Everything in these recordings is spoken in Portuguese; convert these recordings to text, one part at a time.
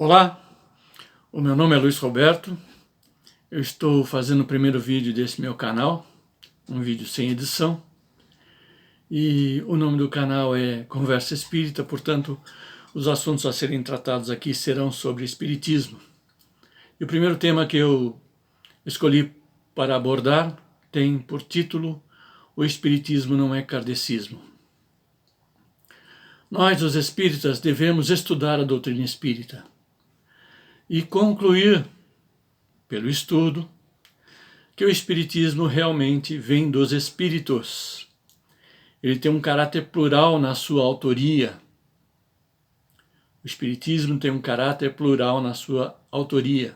Olá, o meu nome é Luiz Roberto, eu estou fazendo o primeiro vídeo desse meu canal, um vídeo sem edição, e o nome do canal é Conversa Espírita, portanto, os assuntos a serem tratados aqui serão sobre Espiritismo. E o primeiro tema que eu escolhi para abordar tem por título O Espiritismo não é kardecismo. Nós, os espíritas, devemos estudar a doutrina espírita e concluir, pelo estudo, que o Espiritismo realmente vem dos espíritos. Ele tem um caráter plural na sua autoria. O Espiritismo tem um caráter plural na sua autoria.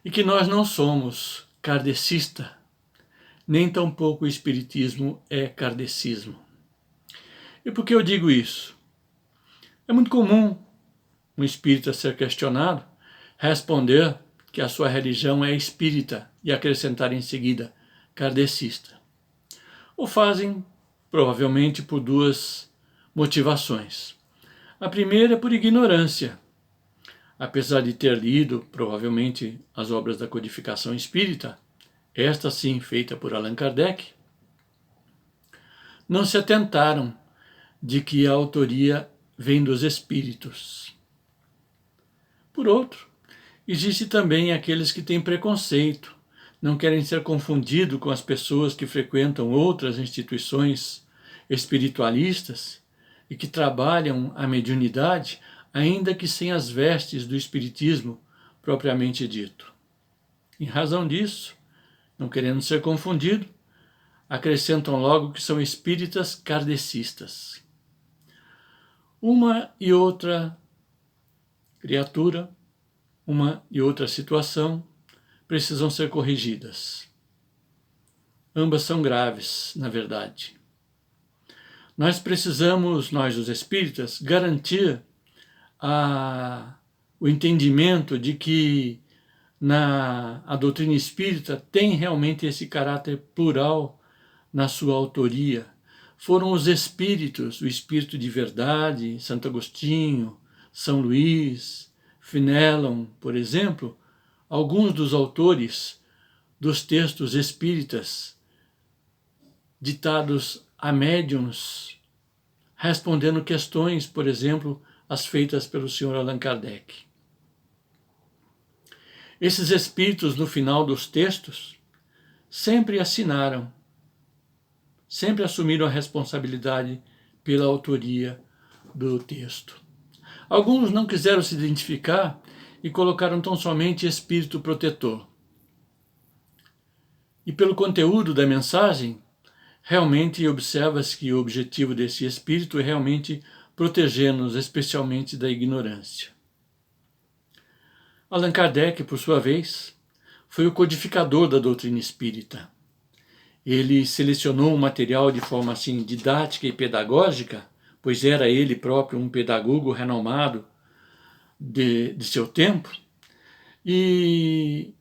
E que nós não somos kardecista, nem tampouco o Espiritismo é kardecismo. E por que eu digo isso? É muito comum um espírita ser questionado, responder que a sua religião é espírita e acrescentar em seguida kardecista. O fazem provavelmente por duas motivações. A primeira é por ignorância. Apesar de ter lido provavelmente as obras da codificação espírita, esta sim feita por Allan Kardec, não se atentaram de que a autoria vem dos espíritos. Por outro, existe também aqueles que têm preconceito, não querem ser confundidos com as pessoas que frequentam outras instituições espiritualistas e que trabalham a mediunidade, ainda que sem as vestes do espiritismo propriamente dito. Em razão disso, não querendo ser confundido, acrescentam logo que são espíritas kardecistas. Uma e outra criatura, uma e outra situação precisam ser corrigidas. Ambas são graves, na verdade. Nós precisamos, nós os espíritas, garantir o entendimento de que a doutrina espírita tem realmente esse caráter plural na sua autoria. Foram os espíritos, o Espírito de Verdade, Santo Agostinho, São Luís, Fenelon, por exemplo, alguns dos autores dos textos espíritas ditados a médiuns, respondendo questões, por exemplo, as feitas pelo Sr. Allan Kardec. Esses espíritos, no final dos textos, sempre assinaram, sempre assumiram a responsabilidade pela autoria do texto. Alguns não quiseram se identificar e colocaram tão somente espírito protetor. E pelo conteúdo da mensagem, realmente observa-se que o objetivo desse espírito é realmente proteger-nos, especialmente da ignorância. Allan Kardec, por sua vez, foi o codificador da doutrina espírita. Ele selecionou o material de forma assim didática e pedagógica, pois era ele próprio um pedagogo renomado de seu tempo, e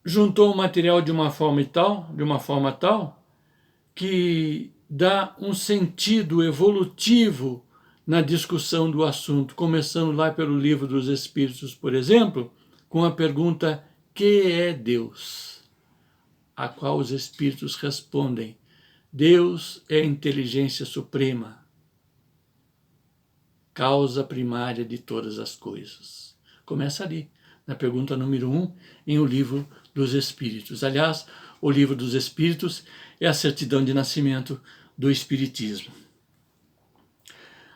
juntou o material de uma forma tal que dá um sentido evolutivo na discussão do assunto, começando lá pelo Livro dos Espíritos, por exemplo, com a pergunta: que é Deus? A qual os espíritos respondem: Deus é a inteligência suprema, causa primária de todas as coisas. Começa ali, na pergunta número 1, em O Livro dos Espíritos. Aliás, o Livro dos Espíritos é a certidão de nascimento do Espiritismo.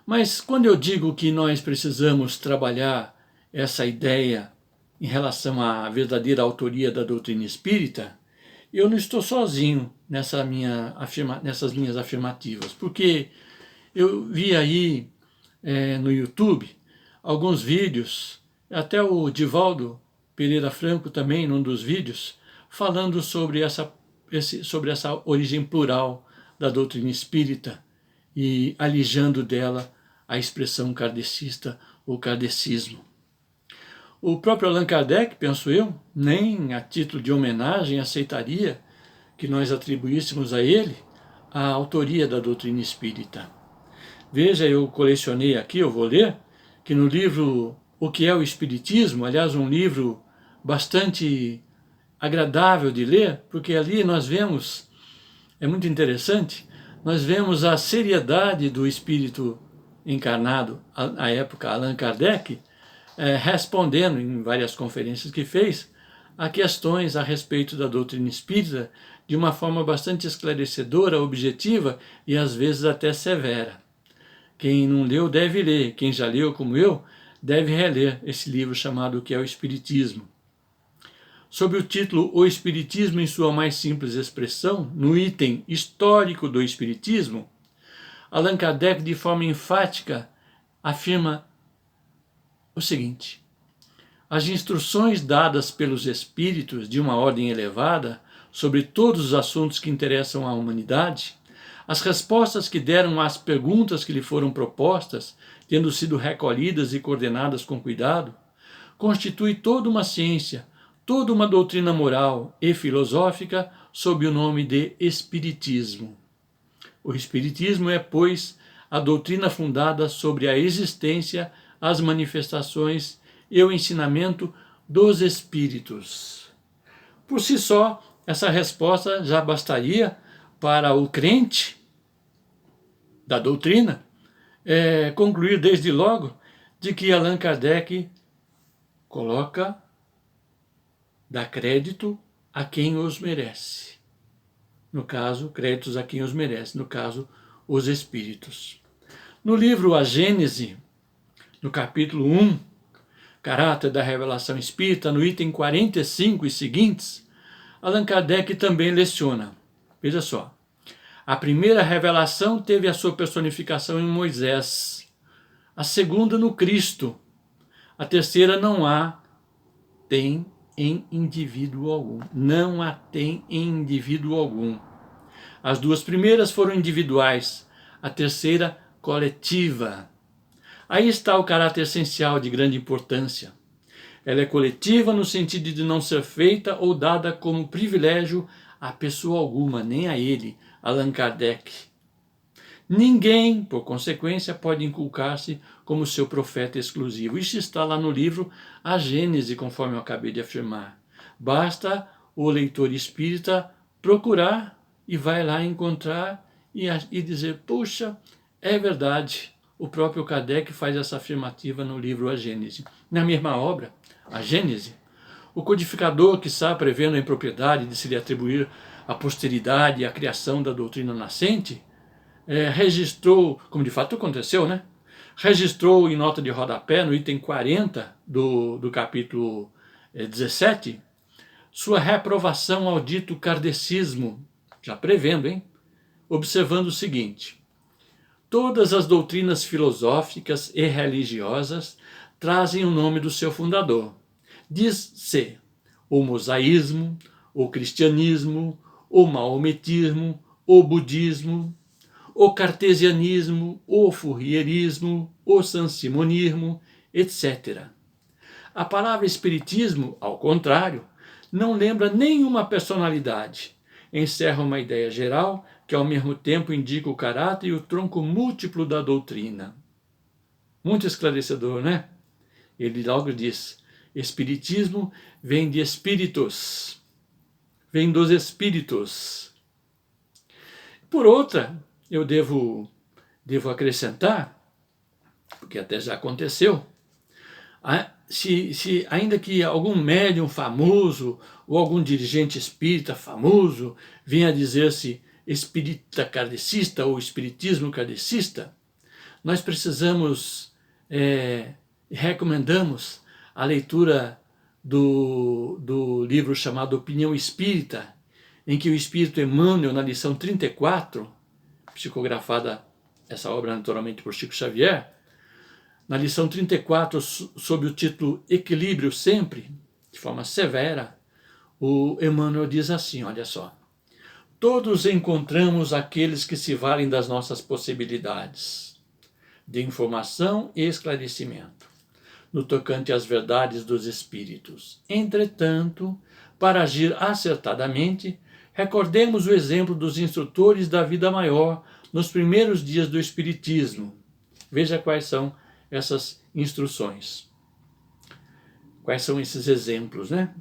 Mas quando eu digo que nós precisamos trabalhar essa ideia em relação à verdadeira autoria da doutrina espírita, eu não estou sozinho nessas minhas afirmativas, porque eu vi aí no YouTube alguns vídeos, até o Divaldo Pereira Franco também, num dos vídeos, falando sobre essa origem plural da doutrina espírita e alijando dela a expressão kardecista ou kardecismo. O próprio Allan Kardec, penso eu, nem a título de homenagem aceitaria que nós atribuíssemos a ele a autoria da doutrina espírita. Veja, eu colecionei aqui, eu vou ler, que no livro o que é o Espiritismo, aliás, um livro bastante agradável de ler, porque ali nós vemos, é muito interessante, nós vemos a seriedade do espírito encarnado, à época, Allan Kardec, respondendo em várias conferências que fez, a questões a respeito da doutrina espírita de uma forma bastante esclarecedora, objetiva e às vezes até severa. Quem não leu deve ler, quem já leu como eu, deve reler esse livro chamado O que é o Espiritismo. Sob o título O Espiritismo em sua mais simples expressão, no item histórico do Espiritismo, Allan Kardec de forma enfática afirma o seguinte: as instruções dadas pelos espíritos de uma ordem elevada sobre todos os assuntos que interessam à humanidade, as respostas que deram às perguntas que lhe foram propostas, tendo sido recolhidas e coordenadas com cuidado, constitui toda uma ciência, toda uma doutrina moral e filosófica sob o nome de Espiritismo. O Espiritismo é, pois, a doutrina fundada sobre a existência, as manifestações e o ensinamento dos Espíritos. Por si só, essa resposta já bastaria para o crente da doutrina concluir desde logo de que Allan Kardec dá crédito a quem os merece. No caso, créditos a quem os merece, no caso, os espíritos. No livro A Gênese, no capítulo 1, Caráter da Revelação Espírita, no item 45 e seguintes, Allan Kardec também leciona. Veja só. A primeira revelação teve a sua personificação em Moisés, a segunda no Cristo, a terceira não a tem em indivíduo algum. Não a tem em indivíduo algum. As duas primeiras foram individuais, a terceira coletiva. Aí está o caráter essencial de grande importância. Ela é coletiva no sentido de não ser feita ou dada como privilégio a pessoa alguma, nem a ele, Allan Kardec. Ninguém, por consequência, pode inculcar-se como seu profeta exclusivo. Isso está lá no livro A Gênese, conforme eu acabei de afirmar. Basta o leitor espírita procurar e vai lá encontrar e dizer, puxa, é verdade. O próprio Kardec faz essa afirmativa no livro A Gênese. Na mesma obra, A Gênese, o codificador, quiçá prevendo a impropriedade de se lhe atribuir à posteridade a criação da doutrina nascente, registrou, como de fato aconteceu, né? Registrou em nota de rodapé, no item 40 do capítulo 17, sua reprovação ao dito kardecismo, já prevendo, observando o seguinte: todas as doutrinas filosóficas e religiosas trazem o nome do seu fundador. Diz-se o mosaísmo, o cristianismo, o maometismo, o budismo, o cartesianismo, o fourierismo, o sansimonismo, etc. A palavra espiritismo, ao contrário, não lembra nenhuma personalidade. Encerra uma ideia geral que ao mesmo tempo indica o caráter e o tronco múltiplo da doutrina. Muito esclarecedor, né? Ele logo diz, espiritismo vem de espíritos, vem dos espíritos. Por outra, eu devo acrescentar, porque até já aconteceu, ainda que algum médium famoso ou algum dirigente espírita famoso venha a dizer-se espírita kardecista ou espiritismo kardecista, nós precisamos, recomendamos a leitura do livro chamado Opinião Espírita, em que o Espírito Emmanuel, na lição 34, psicografada essa obra naturalmente por Chico Xavier, na lição 34, sob o título Equilíbrio Sempre, de forma severa, o Emmanuel diz assim, olha só: todos encontramos aqueles que se valem das nossas possibilidades de informação e esclarecimento no tocante às verdades dos espíritos. Entretanto, para agir acertadamente, recordemos o exemplo dos instrutores da vida maior nos primeiros dias do espiritismo. Veja quais são essas instruções. Quais são esses exemplos, né?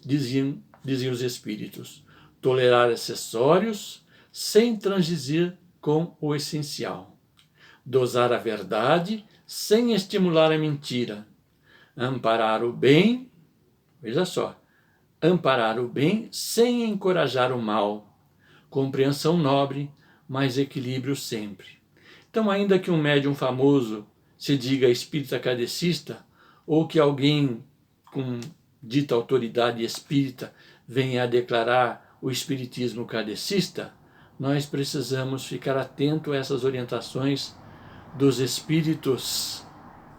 Diziam os espíritos: tolerar acessórios sem transigir com o essencial, dosar a verdade sem estimular a mentira, amparar o bem, veja só, amparar o bem sem encorajar o mal, compreensão nobre, mas equilíbrio sempre. Então, ainda que um médium famoso se diga espírita kardecista, ou que alguém com dita autoridade espírita venha a declarar o espiritismo kardecista, nós precisamos ficar atento a essas orientações dos espíritos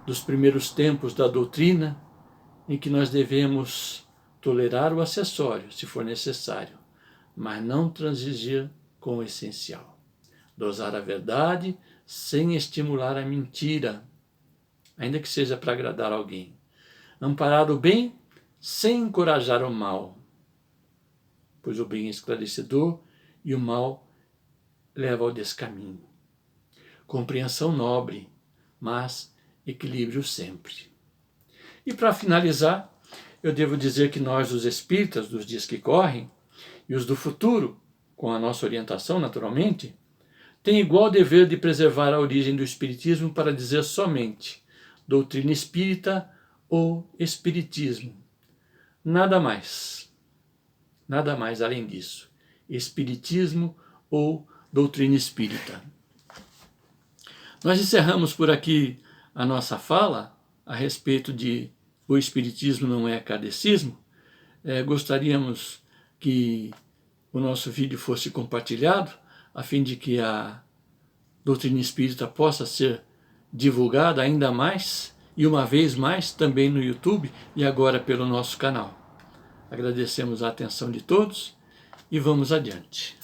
dos primeiros tempos da doutrina, em que nós devemos tolerar o acessório, se for necessário, mas não transigir com o essencial. Dosar a verdade sem estimular a mentira, ainda que seja para agradar alguém. Amparar o bem sem encorajar o mal, pois o bem é esclarecedor e o mal leva ao descaminho. Compreensão nobre, mas equilíbrio sempre. E para finalizar, eu devo dizer que nós, os espíritas dos dias que correm, e os do futuro, com a nossa orientação naturalmente, tem igual dever de preservar a origem do espiritismo para dizer somente doutrina espírita ou espiritismo. Nada mais além disso. Espiritismo ou doutrina espírita. Nós encerramos por aqui a nossa fala a respeito de o espiritismo não é kardecismo. Gostaríamos que o nosso vídeo fosse compartilhado, a fim de que a doutrina espírita possa ser divulgada ainda mais, e uma vez mais também no YouTube e agora pelo nosso canal. Agradecemos a atenção de todos e vamos adiante.